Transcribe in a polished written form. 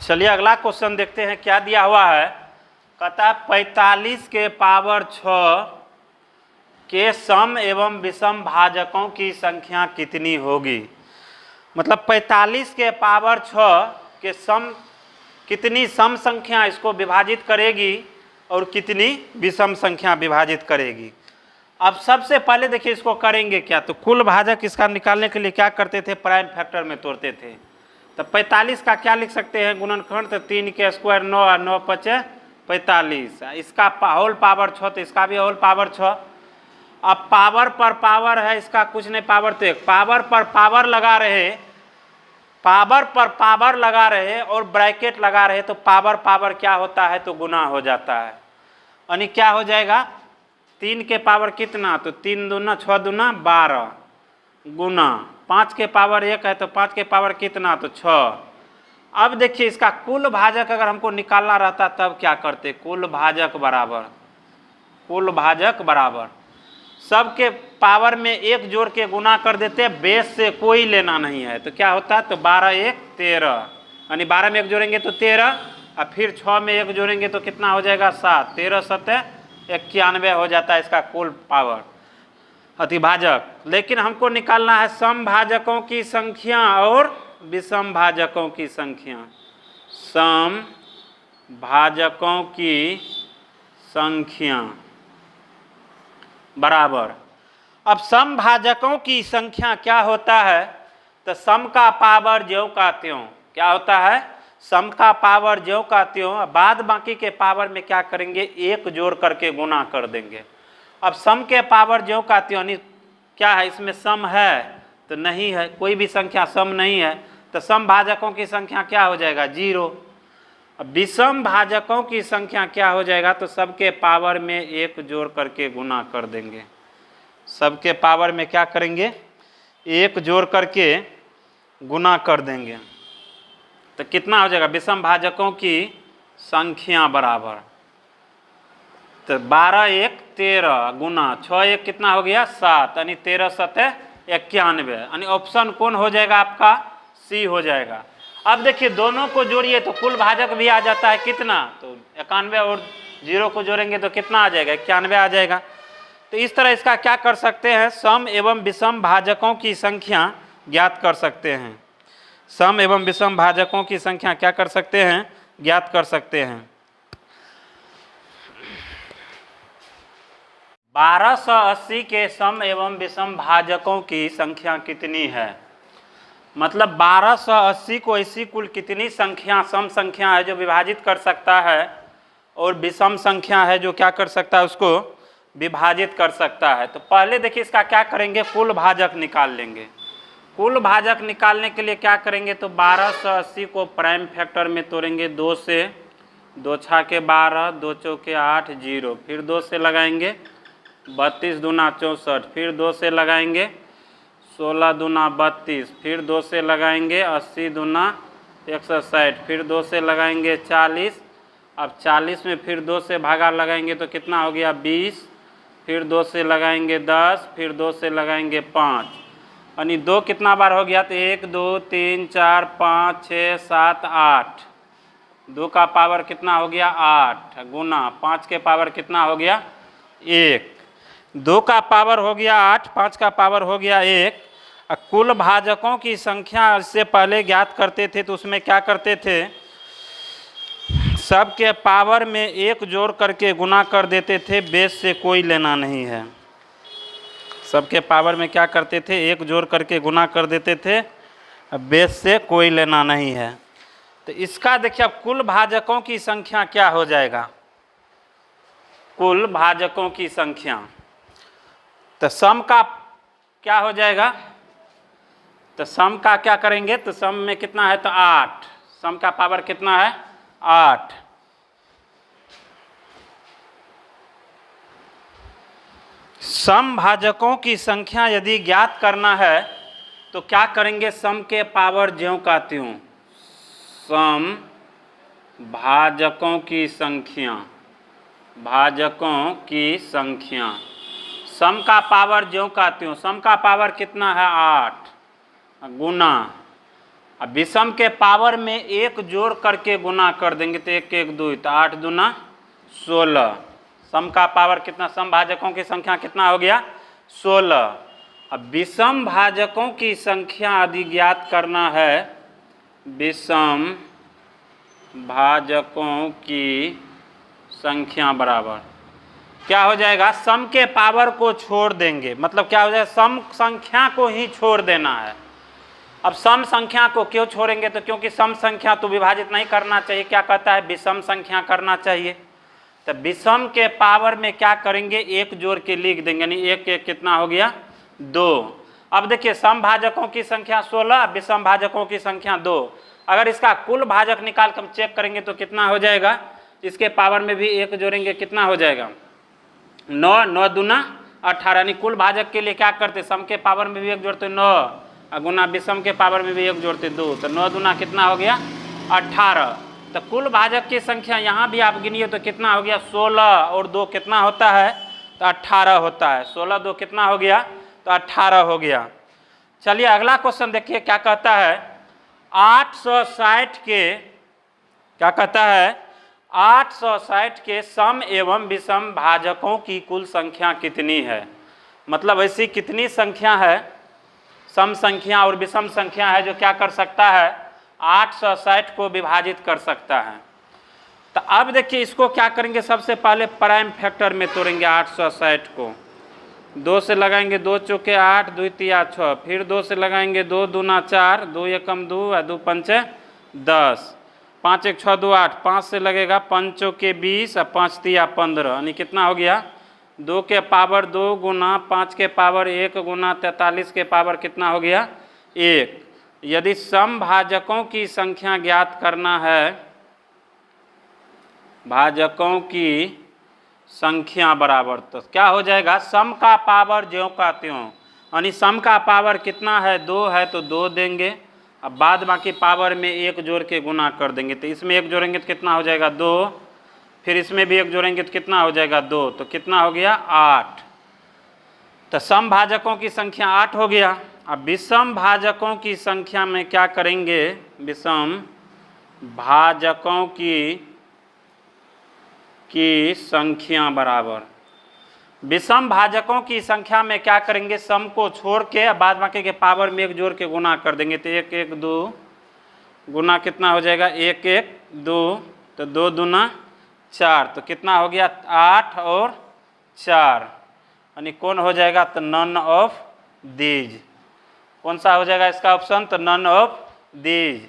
चलिए अगला क्वेश्चन देखते हैं क्या दिया हुआ है। कहता है 45 के पावर 6 के सम एवं विषम भाजकों की संख्या कितनी होगी। मतलब 45 के पावर 6 के सम कितनी सम संख्या इसको विभाजित करेगी और कितनी विषम संख्या विभाजित करेगी। अब सबसे पहले देखिए इसको करेंगे क्या, तो कुल भाजक इसका निकालने के लिए क्या करते थे, प्राइम फैक्टर में तोड़ते थे। तो 45 का क्या लिख सकते हैं गुणनखंड, तो 3 के स्क्वायर 9 और 9 पचे 45, इसका होल पावर 6 तो इसका भी होल पावर 6। अब पावर पर पावर है, इसका कुछ नहीं पावर तो एक, पावर पर पावर लगा रहे, पावर पर पावर लगा रहे और ब्रैकेट लगा रहे तो पावर पावर क्या होता है तो गुना हो जाता है। यानी क्या हो जाएगा 3 के पावर कितना, तो 3 दूना 6 दूना 12 गुना 5 के पावर 1 है तो 5 के पावर कितना तो 6। अब देखिए इसका कुल भाजक अगर हमको निकालना रहता तब क्या करते, कुल भाजक बराबर सबके पावर में 1 जोड़ के गुना कर देते, बेस से कोई लेना नहीं है तो क्या होता है तो 12 1 13, यानी 12 में 1 जोड़ेंगे तो 13 और फिर 6 में 1 जोड़ेंगे तो कितना हो जाएगा 7, 13 7 91 हो जाता है इसका कुल पावर अतिभाजक। लेकिन हमको निकालना है सम भाजकों की संख्या और विषम भाजकों की संख्या। सम भाजकों की संख्या बराबर, अब सम भाजकों की संख्या क्या होता है, तो सम का पावर ज्यों का त्यों, क्या होता है सम का पावर ज्यों का त्यों, बाद बाकी के पावर में क्या करेंगे 1 जोड़ करके गुना कर देंगे। अब सम के पावर ज्यों का त्यों क्या है, इसमें सम है तो नहीं है, कोई भी संख्या सम नहीं है तो सम भाजकों की संख्या क्या हो जाएगा 0। अब विषम भाजकों की संख्या क्या हो जाएगा, तो सबके पावर में 1 जोड़ करके गुना कर देंगे, सबके पावर में क्या करेंगे 1 जोड़ करके गुना कर देंगे तो कितना हो जाएगा विषम भाजकों की संख्या बराबर, तो 12 1 13 गुना 6 1 कितना हो गया 7, यानी 13 7 91, यानी ऑप्शन कौन हो जाएगा आपका सी हो जाएगा। अब देखिए दोनों को जोड़िए तो कुल भाजक भी आ जाता है कितना, तो 91 और 0 को जोड़ेंगे तो कितना आ जाएगा 91 आ जाएगा। तो इस तरह इसका क्या कर सकते हैं, सम एवं विषम भाजकों की संख्या ज्ञात कर सकते हैं, सम एवं विषम भाजकों की संख्या क्या कर सकते हैं ज्ञात कर सकते हैं। 1280 के सम एवं विषम भाजकों की संख्या कितनी है। मतलब 1280 को ऐसी कुल कितनी संख्या सम संख्या है जो विभाजित कर सकता है और विषम संख्या है जो क्या कर सकता है उसको विभाजित कर सकता है। तो पहले देखिए इसका क्या करेंगे कुल भाजक निकाल लेंगे। कुल भाजक निकालने के लिए क्या करेंगे, तो 1280 को प्राइम फैक्टर में तोड़ेंगे, 2 से 2 छा के 12 2 चौके 8 0, फिर 2 से लगाएंगे 32 दूना 64, फिर 2 से लगाएंगे 16 दूना 32, फिर 2 से लगाएंगे 80 दूना 160, फिर 2 से लगाएंगे 40, अब 40 में फिर 2 से भागा लगाएंगे तो कितना हो गया 20, फिर 2 से लगाएंगे 10, फिर 2 से लगाएंगे 5, यानी 2 कितना बार हो गया तो 1 2 3 4 5 6 7 8, 2 का पावर कितना हो गया 8 गुना 5 के पावर कितना हो गया 1, 2 का पावर हो गया 8 5 का पावर हो गया 1। कुल भाजकों की संख्या इससे पहले ज्ञात करते थे तो उसमें क्या करते थे, सबके पावर में 1 जोड़ करके गुना कर देते थे, बेस से कोई लेना नहीं है। सबके पावर में क्या करते थे 1 जोड़ करके गुना कर देते थे, बेस से कोई लेना नहीं है। तो इसका देखिए अब कुल भाजकों की संख्या क्या हो जाएगा, कुल भाजकों की संख्या, तो सम का क्या हो जाएगा, तो सम का क्या करेंगे, तो सम में कितना है तो 8, सम का पावर कितना है 8। सम भाजकों की संख्या यदि ज्ञात करना है तो क्या करेंगे, सम के पावर ज्यों का त्यों, सम भाजकों की संख्या, भाजकों की संख्या, सम का पावर ज्यों का त्यों, सम का पावर कितना है 8 गुना अब विषम के पावर में एक जोड़ करके गुना कर देंगे तो 1 1 2, तो 8 दूना 16। सम का पावर कितना, सम भाजकों की संख्या कितना हो गया 16। अब विषम भाजकों की संख्या यदि ज्ञात करना है, विषम भाजकों की संख्या बराबर क्या हो जाएगा, सम के पावर को छोड़ देंगे, मतलब क्या हो जाएगा, सम संख्या को ही छोड़ देना है। अब सम संख्या को क्यों छोड़ेंगे, तो क्योंकि सम संख्या तो विभाजित नहीं करना चाहिए, क्या कहता है विषम संख्या करना चाहिए। तो विषम के पावर में क्या करेंगे, एक जोड़ के लिख देंगे, यानी 1 1 कितना हो गया 2। अब देखिए सम भाजकों की संख्या 16, विषम भाजकों की संख्या 2। अगर इसका कुल भाजक निकाल कर हम चेक करेंगे तो कितना हो जाएगा, इसके पावर में भी 1 जोड़ेंगे कितना हो जाएगा 9, 9 दूना 18। यानी कुल भाजक के लिए क्या करते, सम के पावर में भी 1 जोड़ते 9, गुना विषम के पावर में भी 1 जोड़ते 2, तो 9 दूना कितना हो गया 18। तो कुल भाजक की संख्या यहाँ भी आप गिनिए तो कितना हो गया 16 और 2 कितना होता है, तो 18 होता है। 16 2 कितना हो गया, तो 18 हो गया। चलिए अगला क्वेश्चन देखिए क्या कहता है, 860 के क्या कहता है, 860 के सम एवं विषम भाजकों की कुल संख्या कितनी है। मतलब ऐसी कितनी संख्या है, सम संख्या और विषम संख्या है जो क्या कर सकता है 860 को विभाजित कर सकता है। तो अब देखिए इसको क्या करेंगे, सबसे पहले प्राइम फैक्टर में तोड़ेंगे 860 को। 2 से लगाएंगे 2 चौके 8, 2 तिया 6, फिर 2 से लगाएंगे 2 दूना 4, 2 एकम 2, 2 पंचे 10, 5 1 6 2 8, 5 से लगेगा 5 चौके 20 और 5 तिया 15, यानी कितना हो गया 2 के पावर 2 गुना 5 के पावर 1 गुना 43 के पावर कितना हो गया 1। यदि सम भाजकों की संख्या ज्ञात करना है, भाजकों की संख्या बराबर, तो क्या हो जाएगा सम का पावर ज्यों का त्यों, यानी सम का पावर कितना है 2 है तो 2 देंगे, अब बाद बाकी पावर में 1 जोड़ के गुना कर देंगे, तो इसमें 1 जोड़ेंगे तो कितना हो जाएगा 2, फिर इसमें भी 1 जोड़ेंगे तो कितना हो जाएगा 2, तो कितना हो गया 8। तो सम भाजकों की संख्या 8 हो गया। अब विषम भाजकों की संख्या में क्या करेंगे, विषम भाजकों की संख्या बराबर, विषम भाजकों की संख्या में क्या करेंगे, सम को छोड़ के बाद बाकी के पावर में 1 जोड़ के गुना कर देंगे, तो 1 1 2 गुना कितना हो जाएगा 1 1 2, तो 2 दूना 4, तो कितना हो गया 8 और 4, यानी कौन हो जाएगा, तो नन ऑफ दीज। कौन सा हो जाएगा इसका ऑप्शन, तो नन ऑफ दीज।